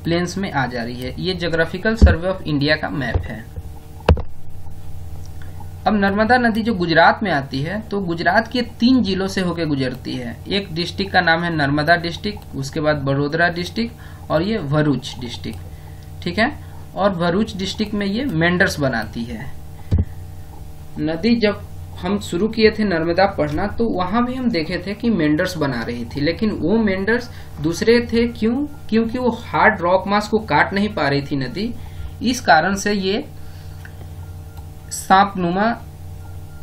Planes में आ जा रही है। ये ज्योग्राफिकल सर्वे ऑफ इंडिया का मैप है। अब नर्मदा नदी जो गुजरात में आती है तो गुजरात के 3 जिलों से होकर गुजरती है। एक डिस्ट्रिक्ट का नाम है नर्मदा डिस्ट्रिक्ट, उसके बाद बड़ोदरा डिस्ट्रिक्ट और ये भरूच डिस्ट्रिक्ट, ठीक है। और भरूच डिस्ट्रिक्ट में ये मेंढर्स बनाती है। नदी जब हम शुरू किए थे नर्मदा पढ़ना तो वहां भी हम देखे थे कि मेंढर्स बना रही थी, लेकिन वो मेंढर्स दूसरे थे। क्योंकि वो हार्ड रॉक मास को काट नहीं पा रही थी नदी, इस कारण से ये सांपनुमा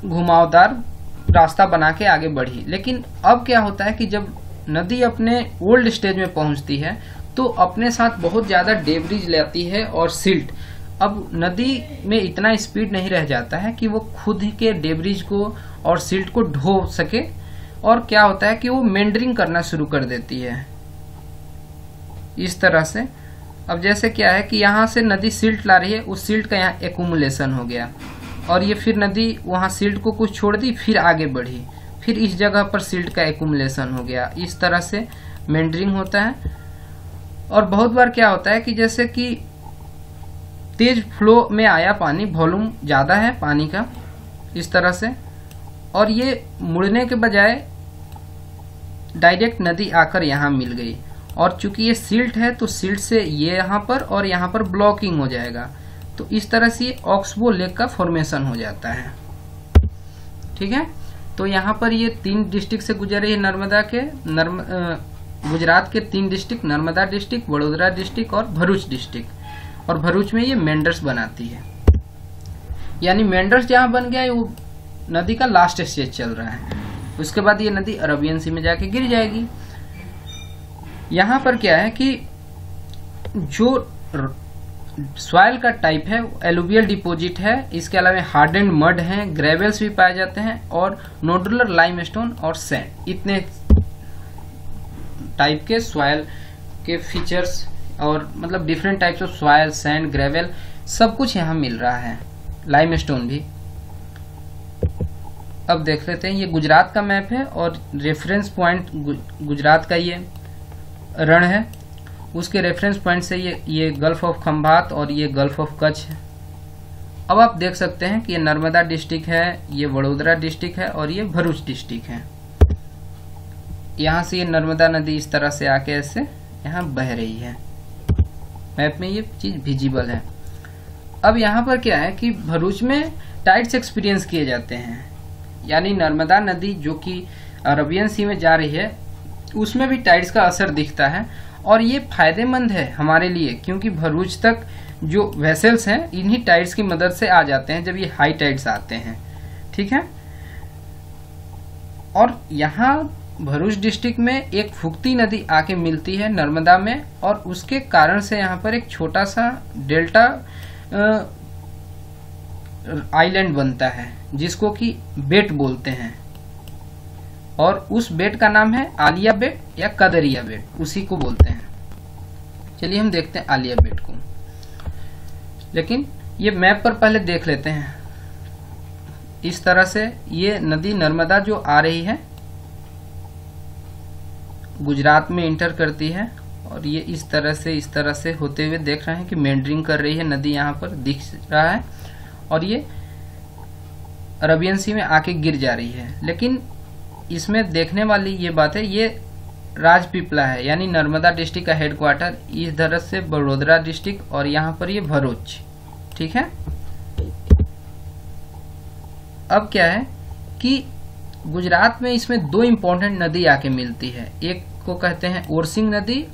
घुमावदार रास्ता बना के आगे बढ़ी। लेकिन अब क्या होता है कि जब नदी अपने ओल्ड स्टेज में पहुंचती है तो अपने साथ बहुत ज्यादा डेब्रिज लाती है और सिल्ट। अब नदी में इतना स्पीड नहीं रह जाता है कि वो खुद के डेब्रिज को और सिल्ट को ढो सके, और क्या होता है कि वो मेंडरिंग करना शुरू कर देती है इस तरह से। अब जैसे क्या है कि यहाँ से नदी सिल्ट ला रही है, उस सिल्ट का यहाँ एक्यूमुलेशन हो गया और ये फिर नदी वहाँ सिल्ट को कुछ छोड़ दी, फिर आगे बढ़ी, फिर इस जगह पर सिल्ट का एक्यूमुलेशन हो गया। इस तरह से मेंडरिंग होता है। और बहुत बार क्या होता है कि जैसे कि तेज फ्लो में आया पानी, वॉल्यूम ज्यादा है पानी का इस तरह से, और ये मुड़ने के बजाय डायरेक्ट नदी आकर यहाँ मिल गई। और चूंकि ये सिल्ट है तो सिल्ट से ये यहाँ पर और यहाँ पर ब्लॉकिंग हो जाएगा, तो इस तरह से ये ऑक्सबो लेक का फॉर्मेशन हो जाता है, ठीक है। तो यहाँ पर ये 3 डिस्ट्रिक्ट से गुजर रही है नर्मदा के गुजरात के 3 district, Narmada district, Vadodara district और भरूच डिस्ट्रिक्ट। और भरूच में ये मेंढर्स बनाती है, यानी मेंढर्स जहाँ बन गया वो नदी का लास्ट स्टेज चल रहा है। उसके बाद ये नदी अरबियन सी में जाके गिर जाएगी। यहाँ पर क्या है कि जो सॉइल का टाइप है एलुवियल डिपोजिट है, इसके अलावा हार्डेंड मड है, ग्रेवल्स भी पाए जाते हैं और नोडुलर लाइमस्टोन और सैंड, इतने टाइप के सॉइल के फीचर्स और मतलब different types of soil, sand, gravel सब कुछ यहाँ मिल रहा है, लाइमस्टोन भी। अब देख लेते हैं, ये गुजरात का मैप है और रेफरेंस पॉइंट गुजरात का ये रण है, उसके रेफरेंस पॉइंट से ये गल्फ ऑफ खंभात और ये गल्फ ऑफ कच्छ है। अब आप देख सकते हैं कि ये नर्मदा डिस्ट्रिक्ट है, ये वडोदरा डिस्ट्रिक्ट है और ये भरूच डिस्ट्रिक्ट है। यहाँ से ये नर्मदा नदी इस तरह से आके ऐसे यहाँ बह रही है। मैप में ये चीज विजिबल है। अब यहाँ पर क्या है कि भरूच में टाइड्स एक्सपीरियंस किए जाते हैं, यानी नर्मदा नदी जो कि अरबियन सी में जा रही है उसमें भी टाइड्स का असर दिखता है। और ये फायदेमंद है हमारे लिए, क्योंकि भरूच तक जो वेसल्स हैं इन्हीं टाइड्स की मदद से आ जाते हैं जब ये हाई टाइड्स आते हैं, ठीक है। और यहाँ भरूच डिस्ट्रिक्ट में एक फुक्ती नदी आके मिलती है नर्मदा में, और उसके कारण से यहाँ पर एक छोटा सा डेल्टा आइलैंड बनता है जिसको कि बेट बोलते हैं, और उस बेट का नाम है आलिया बेट या कदरिया बेट, उसी को बोलते हैं। चलिए हम देखते हैं आलिया बेट को, लेकिन ये मैप पर पहले देख लेते हैं। इस तरह से ये नदी नर्मदा जो आ रही है गुजरात में इंटर करती है, और ये इस तरह से होते हुए देख रहे हैं कि मेंडरिंग कर रही है नदी, यहाँ पर दिख रहा है, और ये अरबियन सी में आके गिर जा रही है। लेकिन इसमें देखने वाली ये बात है, ये राजपीपला है, यानी नर्मदा डिस्ट्रिक्ट का हेडक्वार्टर इस तरह से बड़ोदरा डिस्ट्रिक्ट, और यहाँ पर ये भरूच, ठीक है। अब क्या है कि गुजरात में इसमें 2 इंपॉर्टेंट नदी आके मिलती है। एक को कहते हैं ओरसिंग नदी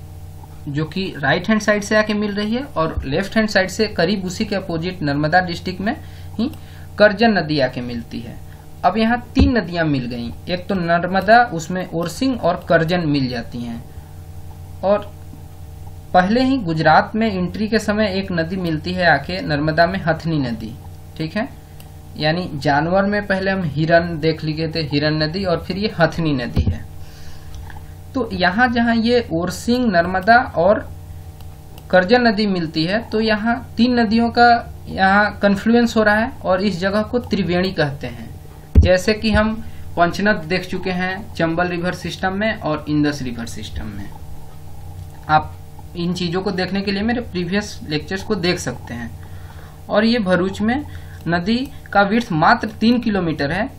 जो कि राइट हैंड साइड से आके मिल रही है, और लेफ्ट हैंड साइड से करीब उसी के अपोजिट नर्मदा डिस्ट्रिक्ट में ही करजन नदी आके मिलती है। अब यहाँ 3 नदियां मिल गई, एक तो नर्मदा, उसमें ओरसिंग और करजन मिल जाती हैं। और पहले ही गुजरात में एंट्री के समय एक नदी मिलती है आके नर्मदा में, हथनी नदी, ठीक है। यानी जानवर में पहले हम हिरन देख लिए थे, हिरन नदी, और फिर ये हथनी नदी है। तो यहाँ जहाँ ये ओरसिंग, नर्मदा और करजन नदी मिलती है, तो यहाँ 3 नदियों का यहाँ कन्फ्लुएंस हो रहा है, और इस जगह को त्रिवेणी कहते हैं। जैसे कि हम पंचनद देख चुके हैं चंबल रिवर सिस्टम में और इंदस रिवर सिस्टम में। आप इन चीज़ों को देखने के लिए मेरे प्रीवियस लेक्चर्स को देख सकते हैं। और ये भरूच में नदी का विड्थ मात्र 3 किलोमीटर है,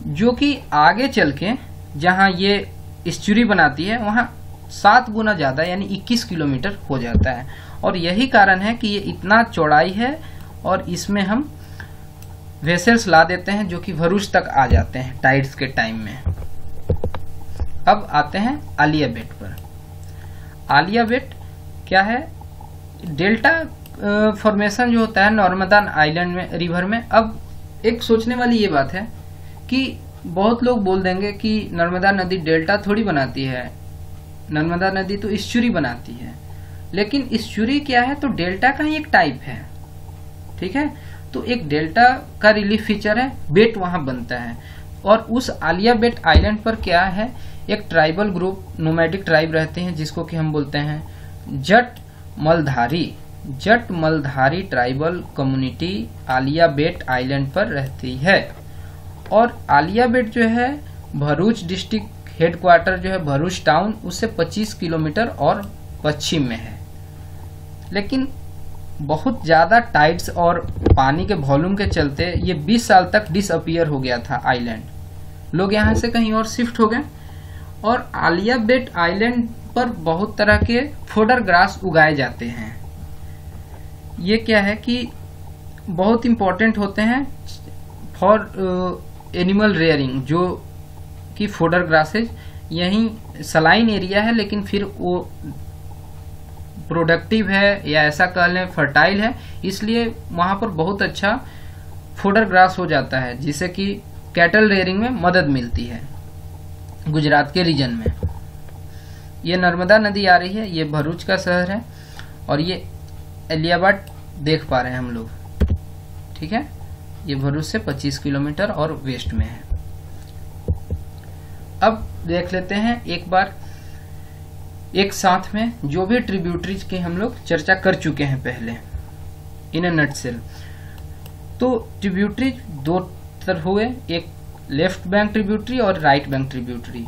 जो कि आगे चल के जहाँ ये एस्चुरी बनाती है वहाँ 7 गुना ज़्यादा यानी 21 किलोमीटर हो जाता है। और यही कारण है कि ये इतना चौड़ाई है और इसमें हम वेसल्स ला देते हैं जो कि भरूच तक आ जाते हैं टाइड्स के टाइम में। अब आते हैं आलिया बेट पर। आलिया बेट क्या है? डेल्टा फॉर्मेशन जो होता है नर्मदा आइलैंड में, रिवर में। अब एक सोचने वाली ये बात है कि बहुत लोग बोल देंगे कि नर्मदा नदी डेल्टा थोड़ी बनाती है, नर्मदा नदी तो एस्चुरी बनाती है। लेकिन एस्चुरी क्या है? तो डेल्टा का ही एक टाइप है, ठीक है। तो एक डेल्टा का रिलीफ फीचर है, बेट वहां बनता है। और उस आलिया बेट आइलैंड पर क्या है? एक ट्राइबल ग्रुप, नोमैडिक ट्राइब रहते हैं जिसको कि हम बोलते हैं जट मलधारी ट्राइबल कम्युनिटी आलिया बेट आइलैंड पर रहती है। और आलिया बेट जो है भरूच डिस्ट्रिक्ट हेडक्वार्टर जो है भरूच टाउन उससे 25 किलोमीटर और पश्चिम में है। लेकिन बहुत ज्यादा टाइड्स और पानी के वॉल्यूम के चलते ये 20 साल तक डिसअपियर हो गया था आइलैंड। लोग यहाँ से कहीं और शिफ्ट हो गए। और आलिया बेट आइलैंड पर बहुत तरह के फोडर ग्रास उगाए जाते हैं। ये क्या है कि बहुत इंपॉर्टेंट होते हैं फॉर एनिमल रेयरिंग, जो कि फोडर ग्रासेज यही सलाइन एरिया है, लेकिन फिर वो प्रोडक्टिव है या ऐसा कह लें फर्टाइल है, इसलिए वहां पर बहुत अच्छा फोडर ग्रास हो जाता है, जिससे कि कैटल रेयरिंग में मदद मिलती है गुजरात के रीजन में। ये नर्मदा नदी आ रही है, ये भरूच का शहर है और ये एलियाबाद देख पा रहे हैं हम लोग, ठीक है। ये भरूच से 25 किलोमीटर और वेस्ट में है। अब देख लेते हैं एक बार एक साथ में जो भी ट्रिब्यूटरीज की हम लोग चर्चा कर चुके हैं पहले इन ए नटसेल। तो ट्रिब्यूटरीज दो तरह हुए, एक लेफ्ट बैंक ट्रिब्यूटरी और right bank tributary.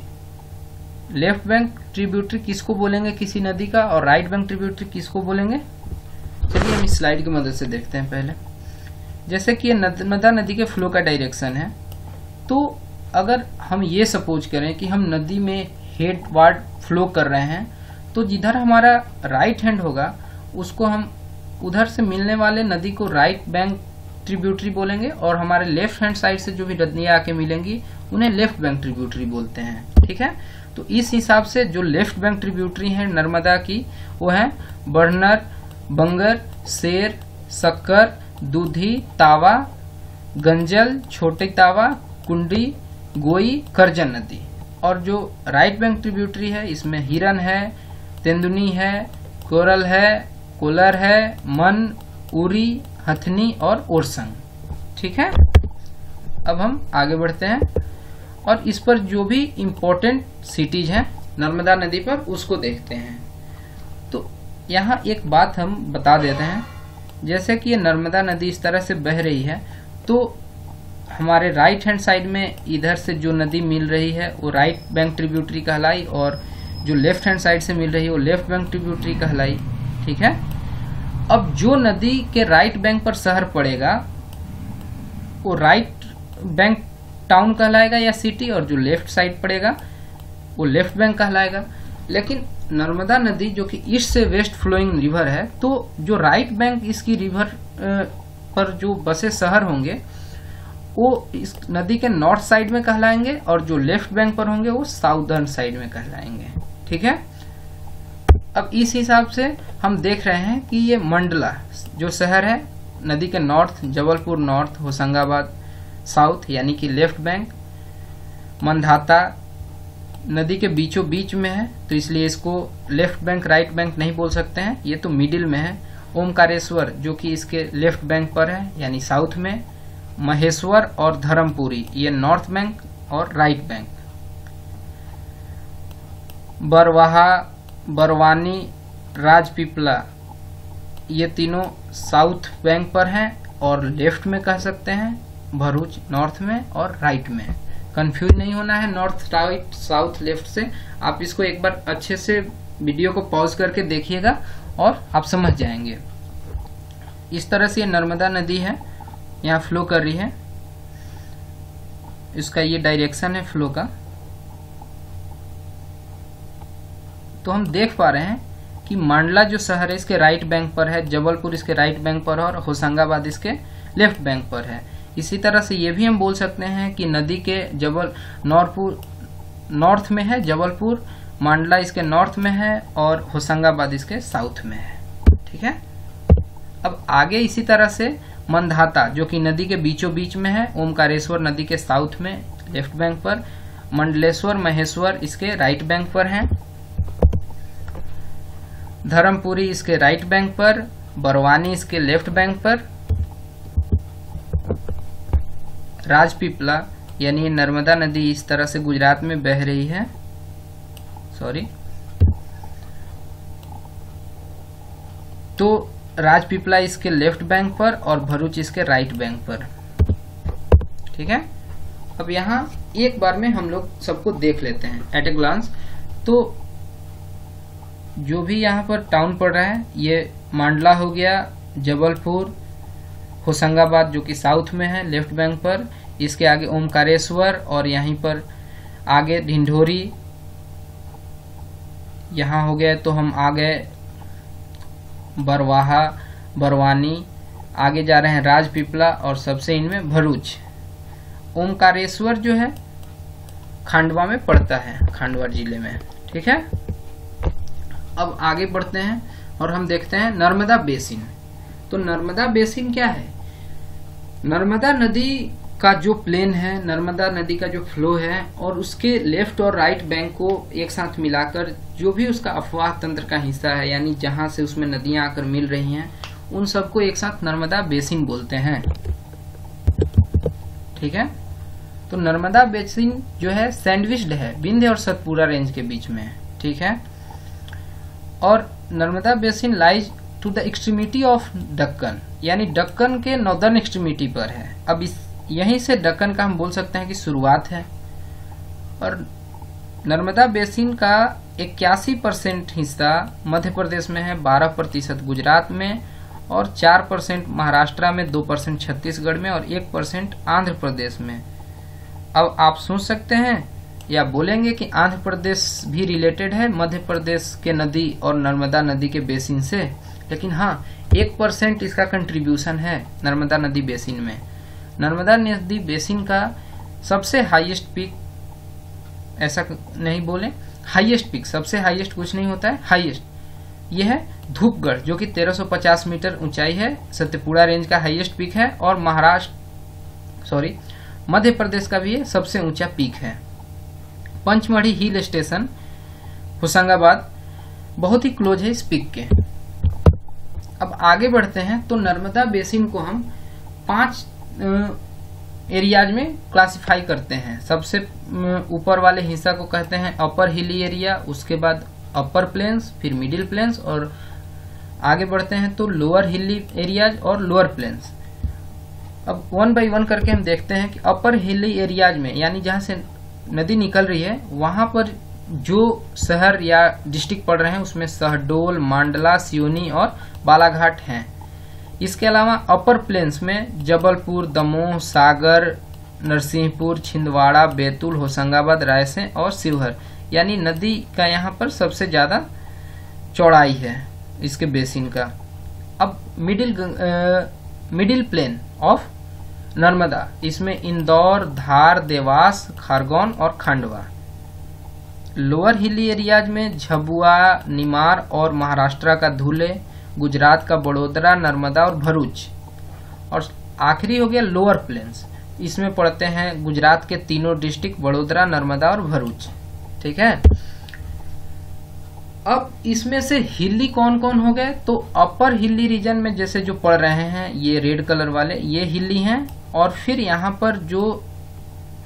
Left bank tributary किसको बोलेंगे किसी नदी का, और राइट बैंक ट्रिब्यूटरी किसको बोलेंगे? चलिए हम इस स्लाइड की मदद से देखते हैं पहले। जैसे कि ये नर्मदा नदी के फ्लो का डायरेक्शन है, तो अगर हम ये सपोज करें कि हम नदी में हेडवार्ड फ्लो कर रहे हैं, तो जिधर हमारा राइट हैंड होगा उसको हम उधर से मिलने वाले नदी को राइट बैंक ट्रिब्यूटरी बोलेंगे, और हमारे लेफ्ट हैंड साइड से जो भी नदियां आके मिलेंगी उन्हें लेफ्ट बैंक ट्रिब्यूटरी बोलते हैं, ठीक है। तो इस हिसाब से जो लेफ्ट बैंक ट्रिब्यूटरी है नर्मदा की वो है बर्नर, बंगर, शेर, सक्कर, दूधी, तावा, गंजल, छोटे तावा, कुंडी, गोई, करजन नदी। और जो राइट बैंक ट्रिब्यूटरी है इसमें हिरन है, तेंदुनी है, कोरल है, कोलर है, मन, उरी, हथनी और ओरसंग, ठीक है। अब हम आगे बढ़ते हैं और इस पर जो भी इम्पोर्टेंट सिटीज हैं नर्मदा नदी पर उसको देखते हैं। तो यहाँ एक बात हम बता देते हैं, जैसे कि ये नर्मदा नदी इस तरह से बह रही है, तो हमारे राइट हैंड साइड में इधर से जो नदी मिल रही है वो राइट बैंक ट्रिब्यूटरी कहलाई, और जो लेफ्ट हैंड साइड से मिल रही है वो लेफ्ट बैंक ट्रिब्यूटरी कहलाई, ठीक है। अब जो नदी के राइट बैंक पर शहर पड़ेगा वो राइट बैंक टाउन कहलाएगा या सिटी, और जो लेफ्ट साइड पड़ेगा वो लेफ्ट बैंक कहलाएगा। लेकिन नर्मदा नदी जो कि ईस्ट से वेस्ट फ्लोइंग रिवर है, तो जो राइट बैंक इसकी रिवर पर जो बसे शहर होंगे वो इस नदी के नॉर्थ साइड में कहलाएंगे, और जो लेफ्ट बैंक पर होंगे वो साउदर्न साइड में कहलाएंगे, ठीक है। अब इस हिसाब से हम देख रहे हैं कि ये मंडला जो शहर है नदी के north, Jabalpur north, Hoshangabad south यानी कि लेफ्ट बैंक, मंधाता नदी के बीचों बीच में है तो इसलिए इसको लेफ्ट बैंक राइट बैंक नहीं बोल सकते हैं, ये तो मिडिल में है। ओमकारेश्वर जो कि इसके लेफ्ट बैंक पर है यानी साउथ में, महेश्वर और धर्मपुरी ये नॉर्थ बैंक और राइट बैंक, बरवाहा, बरवानी, राजपीपला ये तीनों साउथ बैंक पर हैं और लेफ्ट में कह सकते हैं, भरूच नॉर्थ में और राइट में। कंफ्यूज नहीं होना है नॉर्थ राइट साउथ लेफ्ट से, आप इसको एक बार अच्छे से वीडियो को पॉज करके देखिएगा और आप समझ जाएंगे। इस तरह से ये नर्मदा नदी है, यहाँ फ्लो कर रही है, इसका ये डायरेक्शन है फ्लो का। तो हम देख पा रहे हैं कि मांडला जो शहर है इसके राइट बैंक पर है, जबलपुर इसके राइट बैंक पर है और होशंगाबाद इसके लेफ्ट बैंक पर है। इसी तरह से ये भी हम बोल सकते हैं कि नदी के नॉर्थ में है जबलपुर, मांडला इसके नॉर्थ में है और होशंगाबाद इसके साउथ में है। ठीक है, अब आगे इसी तरह से मंधाता जो कि नदी के बीचों बीच में है, ओमकारेश्वर नदी के साउथ में लेफ्ट बैंक पर, मंडलेश्वर महेश्वर इसके राइट बैंक पर है, धर्मपुरी इसके राइट बैंक पर, बरवानी इसके लेफ्ट बैंक पर, राजपीपला यानी नर्मदा नदी इस तरह से गुजरात में बह रही है, तो राजपीपला इसके लेफ्ट बैंक पर और भरूच इसके राइट बैंक पर। ठीक है, अब यहाँ एक बार में हम लोग सबको देख लेते हैं एट ए ग्लांस। तो जो भी यहाँ पर टाउन पड़ रहा है ये मांडला हो गया, जबलपुर, होशंगाबाद जो कि साउथ में है लेफ्ट बैंक पर, इसके आगे ओमकारेश्वर और यहीं पर आगे ढिंढोरी यहाँ हो गए। तो हम आ गए बरवाहा, बरवानी, आगे जा रहे हैं राजपीपला और सबसे इनमें भरूच। ओमकारेश्वर जो है खंडवा में पड़ता है, खंडवा जिले में। ठीक है, अब आगे बढ़ते हैं और हम देखते हैं नर्मदा बेसिन। तो नर्मदा बेसिन क्या है? नर्मदा नदी का जो प्लेन है, नर्मदा नदी का जो फ्लो है और उसके लेफ्ट और राइट बैंक को एक साथ मिलाकर जो भी उसका अफवाह तंत्र का हिस्सा है, यानी जहां से उसमें नदियां आकर मिल रही हैं, उन सबको एक साथ नर्मदा बेसिन बोलते हैं। ठीक है, तो नर्मदा बेसिन जो है सैंडविच्ड है विंध्य और सतपुरा रेंज के बीच में। ठीक है, और Narmada basin lies to the extremity of Deccan, यानी दक्कन के नॉर्दर्न एक्सट्रीमिटी पर है। अब यहीं से दक्कन का हम बोल सकते हैं कि शुरुआत है। और नर्मदा बेसिन का 81% हिस्सा मध्य प्रदेश में है, 12% गुजरात में और 4% महाराष्ट्र में, 2% छत्तीसगढ़ में और 1% आंध्र प्रदेश में। अब आप सोच सकते हैं या बोलेंगे कि आंध्र प्रदेश भी रिलेटेड है मध्य प्रदेश के नदी और नर्मदा नदी के बेसिन से, लेकिन हाँ 1% इसका कंट्रीब्यूशन है नर्मदा नदी बेसिन में। नर्मदा नदी बेसिन का सबसे हाईएस्ट पीक, ऐसा नहीं बोले, हाईएस्ट पीक, सबसे हाईएस्ट कुछ नहीं होता है, हाईएस्ट यह है धूपगढ़ जो कि 1350 मीटर ऊंचाई है, सतपुड़ा रेंज का हाईएस्ट पीक है और मध्य प्रदेश का भी ये सबसे ऊंचा पीक है। पंचमढ़ी हिल स्टेशन होशंगाबाद बहुत ही क्लोज है इस पीक के। अब आगे बढ़ते हैं तो नर्मदा बेसिन को हम 5 एरियाज में क्लासिफाई करते हैं। सबसे ऊपर वाले हिस्सा को कहते हैं अपर हिली एरिया, उसके बाद अपर प्लेन्स, फिर मिडिल प्लेन्स और आगे बढ़ते हैं तो लोअर हिली एरियाज और लोअर प्लेन्स। अब 1 बाय 1 करके हम देखते हैं कि अपर हिली एरियाज में, यानी जहां से नदी निकल रही है वहां पर जो शहर या डिस्ट्रिक्ट पड़ रहे हैं उसमें शहडोल, मांडला, सिवनी और बालाघाट हैं। इसके अलावा अपर प्लेन्स में जबलपुर, दमोह, सागर, नरसिंहपुर, छिंदवाड़ा, बैतूल, होशंगाबाद, रायसेन और शिवहर, यानी नदी का यहाँ पर सबसे ज्यादा चौड़ाई है इसके बेसिन का। अब मिडिल प्लेन ऑफ नर्मदा, इसमें इंदौर, धार, देवास, खरगोन और खंडवा। लोअर हिली एरियाज में झबुआ, निमार और महाराष्ट्र का धुले, गुजरात का बड़ोदरा, नर्मदा और भरूच। और आखिरी हो गया लोअर प्लेन्स, इसमें पड़ते हैं गुजरात के तीनों डिस्ट्रिक्ट बड़ोदरा, नर्मदा और भरूच। ठीक है, अब इसमें से हिली कौन कौन हो गए? तो अपर हिली रीजन में जैसे जो पड़ रहे हैं ये रेड कलर वाले, ये हिली हैं, और फिर यहाँ पर जो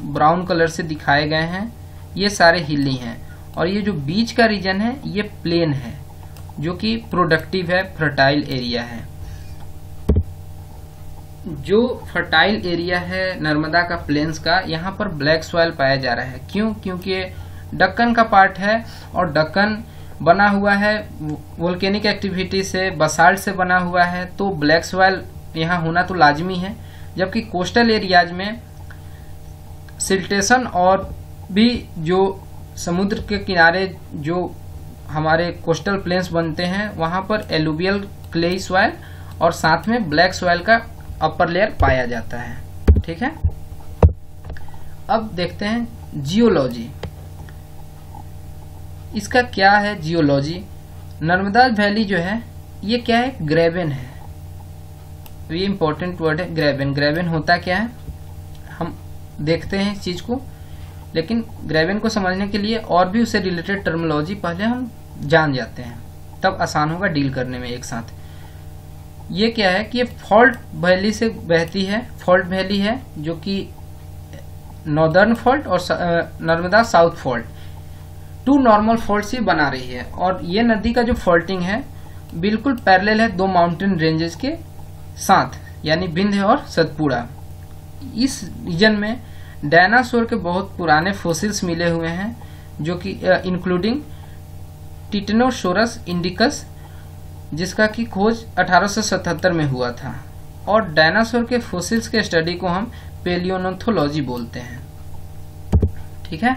ब्राउन कलर से दिखाए गए हैं ये सारे हिली हैं। और ये जो बीच का रीजन है ये प्लेन है जो कि प्रोडक्टिव है, फर्टाइल एरिया है। जो फर्टाइल एरिया है नर्मदा का प्लेन्स का, यहाँ पर ब्लैक सॉइल पाया जा रहा है। क्यों? क्योंकि दक्कन का पार्ट है और दक्कन बना हुआ है वोल्केनिक एक्टिविटी से, बसाल्ट से बना हुआ है, तो ब्लैक सॉइल यहाँ होना तो लाजमी है। जबकि कोस्टल एरियाज में सिल्टेशन और भी जो समुद्र के किनारे जो हमारे कोस्टल प्लेन्स बनते हैं वहाँ पर एलुवियल क्लेई सॉइल और साथ में ब्लैक सॉइल का अपर लेयर पाया जाता है। ठीक है, अब देखते हैं जियोलॉजी। इसका क्या है जियोलॉजी? नर्मदा वैली जो है ये क्या है? ग्रेबन है। ये इंपॉर्टेंट वर्ड है ग्रेबन। ग्रेबन होता क्या है हम देखते हैं इस चीज को, लेकिन ग्रेबन को समझने के लिए और भी उससे रिलेटेड टर्मिनोलॉजी पहले हम जान जाते हैं, तब आसान होगा डील करने में एक साथ। ये क्या है कि ये फॉल्ट वैली से बहती है, फॉल्ट वैली है जो कि नॉर्दर्न फॉल्ट और Narmada south fault, two normal fault से बना रही है। और ये नदी का जो फॉल्टिंग है बिल्कुल पैरेलल है दो माउंटेन रेंजेस के साथ, यानी विंध्य और सतपुड़ा। इस रीजन में डायनासोर के बहुत पुराने फोसिल्स मिले हुए हैं, जो कि इंक्लूडिंग टिटेनोसोरस इंडिकस, जिसका की खोज 1877 में हुआ था। और डायनासोर के फोसिल्स के स्टडी को हम पेलियोनोथोलॉजी बोलते हैं। ठीक है,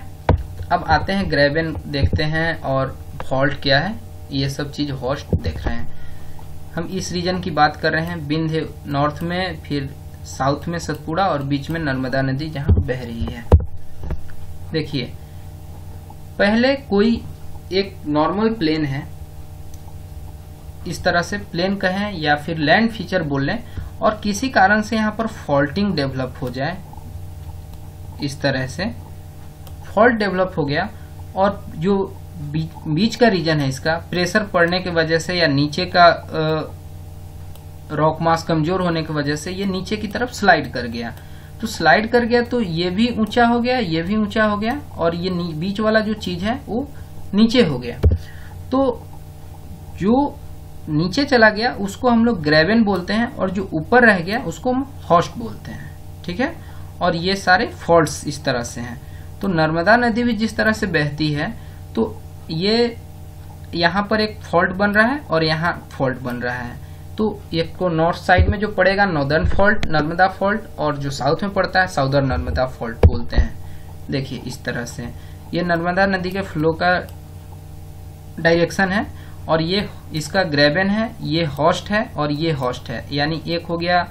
अब आते हैं ग्रेबन देखते हैं और फॉल्ट क्या है, ये सब चीज होस्ट देख रहे हैं। हम इस रीजन की बात कर रहे हैं, विंध्य नॉर्थ में, फिर साउथ में सतपुड़ा और बीच में नर्मदा नदी जहां बह रही है। देखिए, पहले कोई एक नॉर्मल प्लेन है, इस तरह से प्लेन कहें या फिर लैंड फीचर बोल लें, और किसी कारण से यहाँ पर फॉल्टिंग डेवलप हो जाए, इस तरह से फॉल्ट डेवलप हो गया और जो बीच का रीजन है इसका प्रेशर पड़ने की वजह से या नीचे का रॉक मास कमजोर होने की वजह से ये नीचे की तरफ स्लाइड कर गया। तो स्लाइड कर गया तो ये भी ऊंचा हो गया, ये भी ऊंचा हो गया, और ये बीच वाला जो चीज है वो नीचे हो गया। तो जो नीचे चला गया उसको हम लोग ग्रेबन बोलते हैं, और जो ऊपर रह गया उसको हम होस्ट बोलते हैं। ठीक है, और ये सारे फॉल्ट्स इस तरह से हैं। तो नर्मदा नदी भी जिस तरह से बहती है, तो ये यहाँ पर एक फॉल्ट बन रहा है और यहाँ फॉल्ट बन रहा है। तो एक को नॉर्थ साइड में जो पड़ेगा नॉर्दर्न फॉल्ट, नर्मदा फॉल्ट, और जो साउथ में पड़ता है साउदर्न नर्मदा फॉल्ट बोलते हैं। देखिए इस तरह से ये नर्मदा नदी के फ्लो का डायरेक्शन है, और ये इसका ग्रेबन है, ये होस्ट है और ये होस्ट है, यानी एक हो गया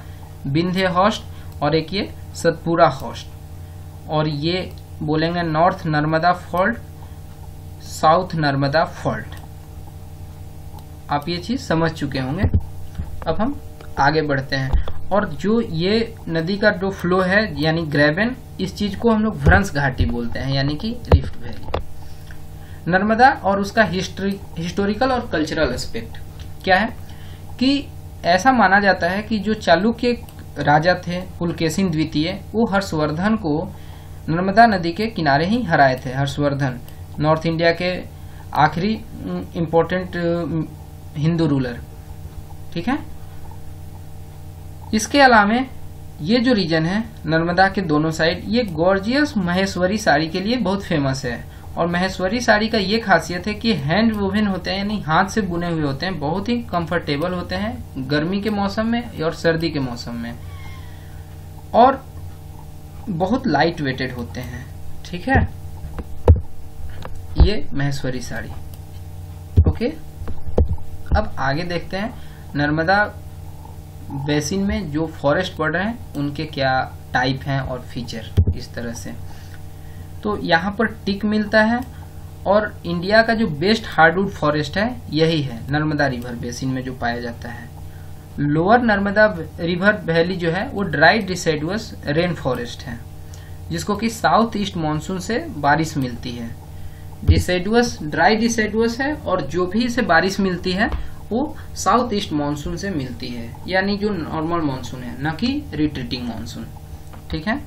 विंध्य होस्ट और एक ये सतपुड़ा होस्ट। और ये बोलेंगे north Narmada fault, south Narmada fault. आप ये चीज समझ चुके होंगे। अब हम आगे बढ़ते हैं, और जो ये नदी का जो फ्लो है यानी ग्रेबन, इस चीज को हम लोग भ्रंश घाटी बोलते हैं, यानी कि रिफ्ट वैली। नर्मदा और उसका हिस्टोरिकल और कल्चरल एस्पेक्ट क्या है कि ऐसा माना जाता है कि जो चालुक्य राजा थे पुलकेशिन द्वितीय, वो हर्षवर्धन को नर्मदा नदी के किनारे ही हराए थे। हर्षवर्धन नॉर्थ इंडिया के आखिरी इम्पोर्टेंट हिंदू रूलर। ठीक है, इसके अलावा ये जो रीजन है नर्मदा के दोनों साइड, ये गॉर्जियस महेश्वरी साड़ी के लिए बहुत फेमस है। और महेश्वरी साड़ी का ये खासियत है कि हैंड वोवन होते हैं, यानी हाथ से बुने हुए होते हैं, बहुत ही कंफर्टेबल होते हैं गर्मी के मौसम में और सर्दी के मौसम में, और बहुत लाइट वेटेड होते हैं। ठीक है, ये महेश्वरी साड़ी। ओके, अब आगे देखते हैं नर्मदा बेसिन में जो फॉरेस्ट पड़ रहे हैं उनके क्या टाइप हैं और फीचर इस तरह से। तो यहाँ पर टिक मिलता है, और इंडिया का जो बेस्ट हार्डवुड फॉरेस्ट है यही है नर्मदा रिवर बेसिन में जो पाया जाता है। लोअर नर्मदा रिवर वैली जो है वो ड्राई डिसाइडुअस रेन फॉरेस्ट है, जिसको कि साउथ ईस्ट मानसून से बारिश मिलती है। डिसाइडुअस ड्राई डिसाइडुअस है, और जो भी इसे बारिश मिलती है वो साउथ ईस्ट मानसून से मिलती है, यानी जो नॉर्मल मानसून है, न कि रिट्रीटिंग मानसून। ठीक है,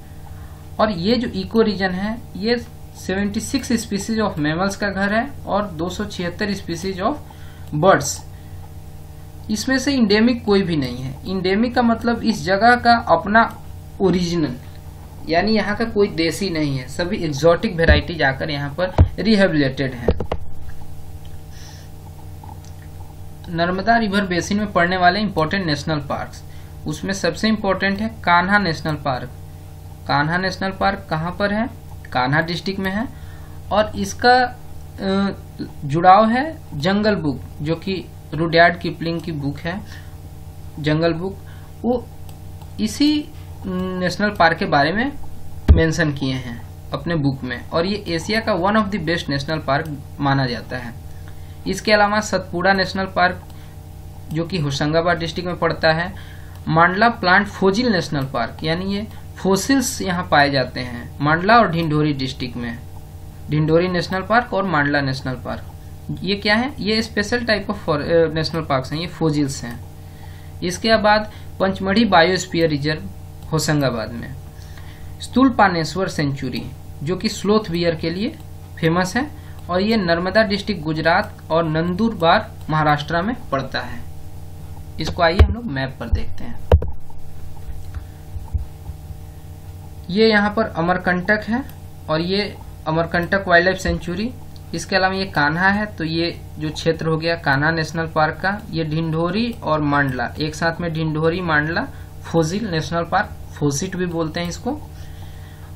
और ये जो इको रीजन है ये 76 स्पीसीज ऑफ मैमल्स का घर है और 276 स्पीसीज ऑफ बर्ड्स। इसमें से इंडेमिक कोई भी नहीं है। इंडेमिक का मतलब इस जगह का अपना ओरिजिनल, यानी यहाँ का कोई देसी नहीं है, सभी एग्जॉटिक वेराइटी जाकर यहाँ पर रिहेबिलिटेड है। नर्मदा रिवर बेसिन में पड़ने वाले इंपॉर्टेंट नेशनल पार्क्स, उसमें सबसे इम्पोर्टेंट है Kanha national park. Kanha national park कहाँ पर है? कान्हा डिस्ट्रिक्ट में है। और इसका जुड़ाव है जंगल बुक, जो कि रुडयार्ड किपलिंग की बुक है जंगल बुक, वो इसी नेशनल पार्क के बारे में मेंशन किए हैं अपने बुक में। और ये एशिया का one of the best national park माना जाता है। इसके अलावा सतपुड़ा नेशनल पार्क, जो कि होशंगाबाद डिस्ट्रिक्ट में पड़ता है। मांडला प्लांट फोसिल नेशनल पार्क, यानी ये फोसिल्स यहाँ पाए जाते हैं मांडला और ढिंढोरी डिस्ट्रिक्ट में। ढिंढोरी नेशनल पार्क और मांडला नेशनल पार्क, ये क्या है? ये special type of national parks हैं, ये फोसिल्स हैं। इसके बाद पंचमढ़ी बायोस्फीयर रिजर्व होशंगाबाद में। स्तूलपानेश्वर सेंचुरी, जो कि स्लोथ बियर के लिए फेमस है, और ये नर्मदा डिस्ट्रिक्ट गुजरात और नंदुरबार महाराष्ट्र में पड़ता है। इसको आइए हम लोग मैप पर देखते हैं। ये यहाँ पर अमरकंटक है और ये अमरकंटक वाइल्ड लाइफ सेंचुरी। इसके अलावा ये कान्हा है, तो ये जो क्षेत्र हो गया कान्हा नेशनल पार्क का। ये ढिंढोरी और मांडला एक साथ में, ढिंढोरी मांडला फोसिल नेशनल पार्क, फोसिट भी बोलते हैं इसको।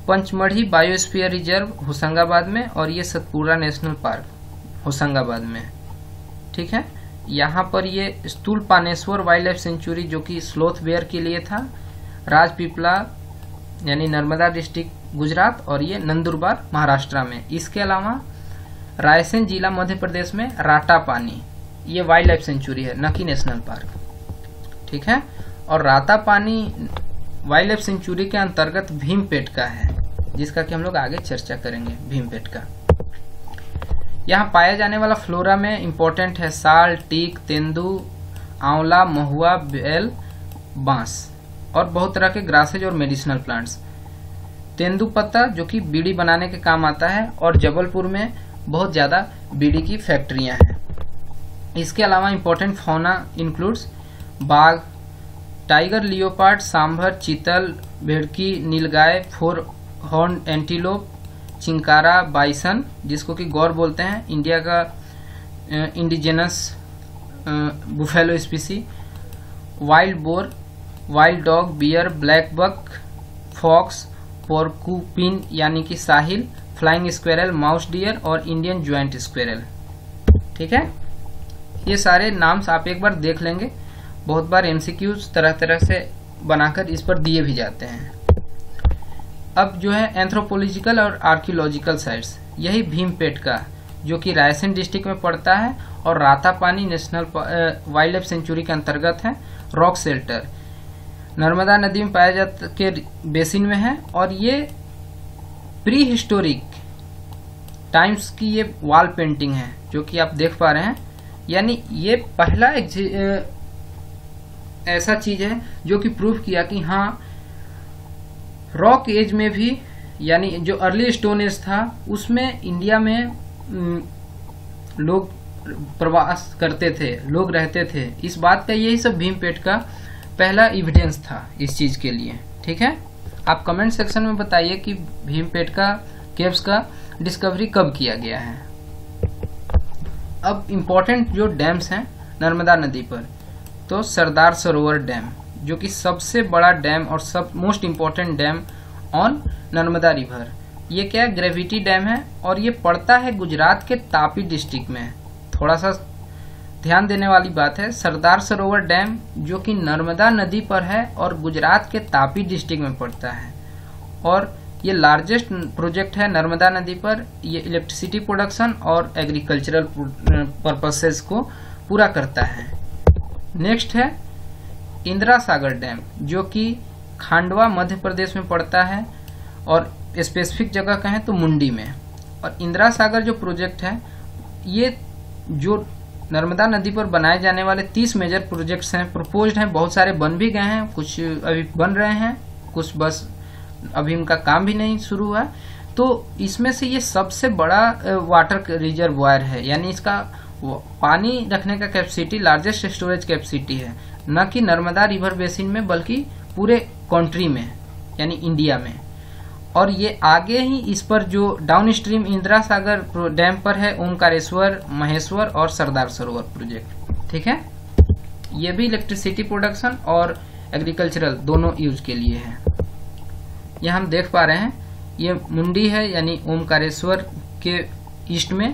पंचमढ़ी बायोस्फीयर रिजर्व होशंगाबाद में, और ये सतपुड़ा नेशनल पार्क होशंगाबाद में। ठीक है, यहाँ पर ये स्तूलपानेश्वर वाइल्ड लाइफ सेंचुरी, जो कि स्लोथ बेयर के लिए था, राजपीपला यानी नर्मदा डिस्ट्रिक्ट गुजरात, और ये नंदुरबार महाराष्ट्र में। इसके अलावा रायसेन जिला मध्य प्रदेश में रातापानी, ये वाइल्ड लाइफ सेंचुरी है, न कि नेशनल पार्क। ठीक है, और रातापानी वाइल्ड लाइफ सेंचुरी के अंतर्गत भीमपेटका है, जिसका कि हम लोग आगे चर्चा करेंगे। भीमपेटका यहाँ पाया जाने वाला फ्लोरा में इम्पोर्टेंट है साल, टीक, तेंदू, आंवला, महुआ, बेल, बांस, और बहुत तरह के ग्रासेज और मेडिसिनल प्लांट्स। तेंदू पत्ता, जो कि बीड़ी बनाने के काम आता है, और जबलपुर में बहुत ज्यादा बीड़ी की फैक्ट्रियां हैं। इसके अलावा इम्पोर्टेंट फौना इंक्लूड्स बाघ, टाइगर, लियोपार्ड, सांभर, चीतल, भेड़की, nilgai, four horn antelope, chinkara, bison, जिसको कि गौर बोलते हैं, इंडिया का indigenous buffalo species, wild boar, wild dog, bear, black buck, fox, porcupine यानी कि साहिल, फ्लाइंग स्क्वेरल, माउस डियर और इंडियन ज्वाइंट स्क्वेरल। ठीक है, ये सारे नाम्स आप एक बार देख लेंगे, बहुत बार एमसीक्यूज तरह तरह से बनाकर इस पर दिए भी जाते हैं। अब जो है एंथ्रोपोलॉजिकल और आर्कियोलॉजिकल साइट्स, यही भीमपेटका, जो कि रायसेन डिस्ट्रिक्ट में पड़ता है और Ratapani national wild life sanctuary के अंतर्गत है। रॉक शेल्टर नर्मदा नदी में पाया जाता के बेसिन में है, और ये प्री हिस्टोरिक टाइम्स की ये वॉल पेंटिंग है, जो कि आप देख पा रहे हैं। यानी ये पहला ऐसा चीज है जो कि प्रूव किया कि हाँ, रॉक एज में भी, यानी जो अर्ली स्टोन एज था, उसमें इंडिया में लोग प्रवास करते थे, लोग रहते थे। इस बात का यही सब भीमपेटका पहला एविडेंस था इस चीज के लिए। ठीक है, आप कमेंट सेक्शन में बताइए कि भीमपेटका केव्स का डिस्कवरी कब किया गया है। अब इम्पोर्टेंट जो डैम्स हैं नर्मदा नदी पर, तो सरदार सरोवर डैम, जो कि सबसे बड़ा डैम और सब most important dam on Narmada river. ये क्या है? ग्रेविटी डैम है, और ये पड़ता है गुजरात के तापी डिस्ट्रिक्ट में। थोड़ा सा ध्यान देने वाली बात है, सरदार सरोवर डैम जो कि नर्मदा नदी पर है और गुजरात के तापी डिस्ट्रिक्ट में पड़ता है, और ये लार्जेस्ट प्रोजेक्ट है नर्मदा नदी पर। ये इलेक्ट्रिसिटी प्रोडक्शन और एग्रीकल्चरल पर्पसेस को पूरा करता है। नेक्स्ट है इंदिरा सागर डैम, जो कि खांडवा मध्य प्रदेश में पड़ता है, और स्पेसिफिक जगह कहें तो मुंडी में। और इंदिरा सागर जो प्रोजेक्ट है, ये जो नर्मदा नदी पर बनाए जाने वाले 30 मेजर प्रोजेक्ट्स हैं, प्रपोज्ड हैं, बहुत सारे बन भी गए हैं, कुछ अभी बन रहे हैं, कुछ बस अभी उनका काम भी नहीं शुरू हुआ। तो इसमें से ये सबसे बड़ा वाटर रिजर्वायर है, यानी इसका पानी रखने का कैपेसिटी लार्जेस्ट स्टोरेज कैपेसिटी है, न कि नर्मदा रिवर बेसिन में बल्कि पूरे कंट्री में, यानी इंडिया में। और ये आगे ही इस पर जो down stream Indira Sagar dam पर है ओमकारेश्वर, महेश्वर और सरदार सरोवर प्रोजेक्ट। ठीक है। ये भी इलेक्ट्रिसिटी प्रोडक्शन और एग्रीकल्चरल दोनों यूज के लिए है। यह हम देख पा रहे हैं, ये मुंडी है यानी ओमकारेश्वर के ईस्ट में,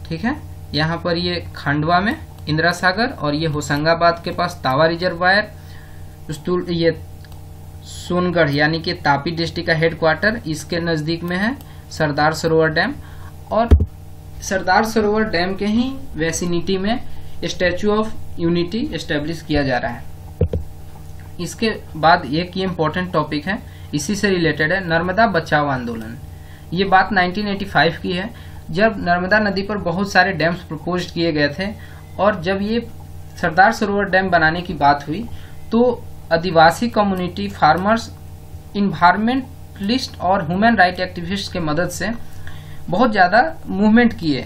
ठीक है। यहाँ पर ये खंडवा में इंदिरा सागर, और ये होशंगाबाद के पास तावा रिजर्वायर, ये सोनगढ़ यानी कि तापी डिस्ट्रिक्ट का हेडक्वार्टर, इसके नज़दीक में है सरदार सरोवर डैम, और सरदार सरोवर डैम के ही वेसिनिटी में स्टैचू ऑफ यूनिटी एस्टेब्लिश किया जा रहा है। इसके बाद एक ये इम्पोर्टेंट टॉपिक है, इसी से रिलेटेड है, नर्मदा बचाओ आंदोलन। ये बात 1985 की है, जब नर्मदा नदी पर बहुत सारे डैम्स प्रपोज किए गए थे, और जब ये सरदार सरोवर डैम बनाने की बात हुई तो आदिवासी कम्युनिटी, फार्मर्स, इन्वायरमेंटलिस्ट और ह्यूमन राइट एक्टिविस्ट के मदद से बहुत ज़्यादा मूवमेंट किए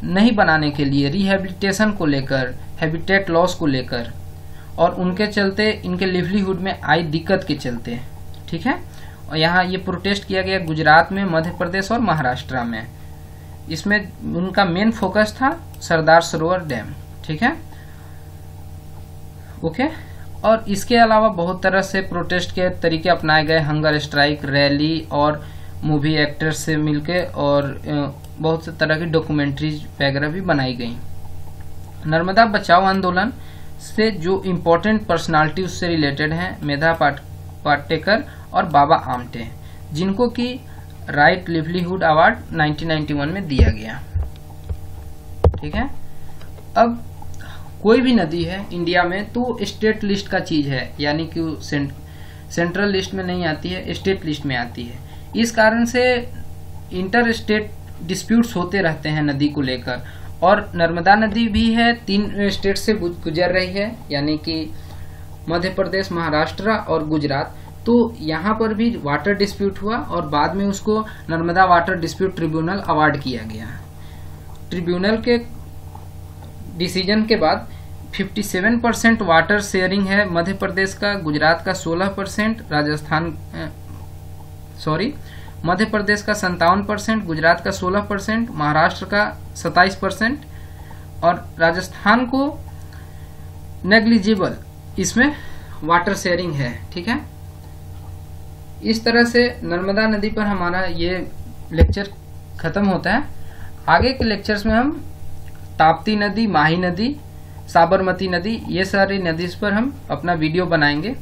नहीं बनाने के लिए, रिहेबिलिटेशन को लेकर, हैबिटेट लॉस को लेकर, और उनके चलते इनके लिवलीहुड में आई दिक्कत के चलते, ठीक है। और यहाँ ये प्रोटेस्ट किया गया गुजरात में, मध्य प्रदेश और महाराष्ट्र में। इसमें उनका मेन फोकस था सरदार सरोवर डैम, ठीक है, ओके। और इसके अलावा बहुत तरह से प्रोटेस्ट के तरीके अपनाए गए, हंगर स्ट्राइक, रैली और मूवी एक्टर्स से मिलके, और बहुत से तरह की डॉक्यूमेंट्रीज वगैरह भी बनाई गई। नर्मदा बचाओ आंदोलन से जो इम्पोर्टेंट पर्सनालिटी उससे रिलेटेड हैं, मेधा पाटेकर और बाबा आमटे, जिनको कि राइट लिवलीहुड अवार्ड 1991 में दिया गया, ठीक है। अब कोई भी नदी है इंडिया में तो स्टेट लिस्ट का चीज है, यानी कि सेंट्रल लिस्ट में नहीं आती है, स्टेट लिस्ट में आती है। इस कारण से इंटर स्टेट डिस्प्यूट्स होते रहते हैं नदी को लेकर, और नर्मदा नदी भी है 3 स्टेट से गुजर रही है, यानी कि मध्य प्रदेश, महाराष्ट्र और गुजरात। तो यहाँ पर भी वाटर डिस्प्यूट हुआ, और बाद में उसको Narmada water dispute tribunal award किया गया। ट्रिब्यूनल के डिसीजन के बाद 57% वाटर शेयरिंग है मध्य प्रदेश का, गुजरात का 16%, मध्य प्रदेश का 57%, गुजरात का 16%, महाराष्ट्र का 27%, और राजस्थान को नेग्लिजिबल इसमें वाटर शेयरिंग है, ठीक है। इस तरह से नर्मदा नदी पर हमारा ये लेक्चर खत्म होता है। आगे के लेक्चर्स में हम ताप्ती नदी, माही नदी, साबरमती नदी, ये सारी नदी पर हम अपना वीडियो बनाएंगे।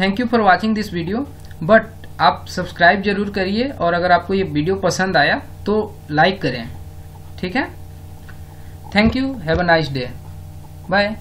Thank you for watching this video, but आप सब्सक्राइब जरूर करिए, और अगर आपको ये वीडियो पसंद आया तो लाइक करें, ठीक है। Thank you, have a nice day, bye.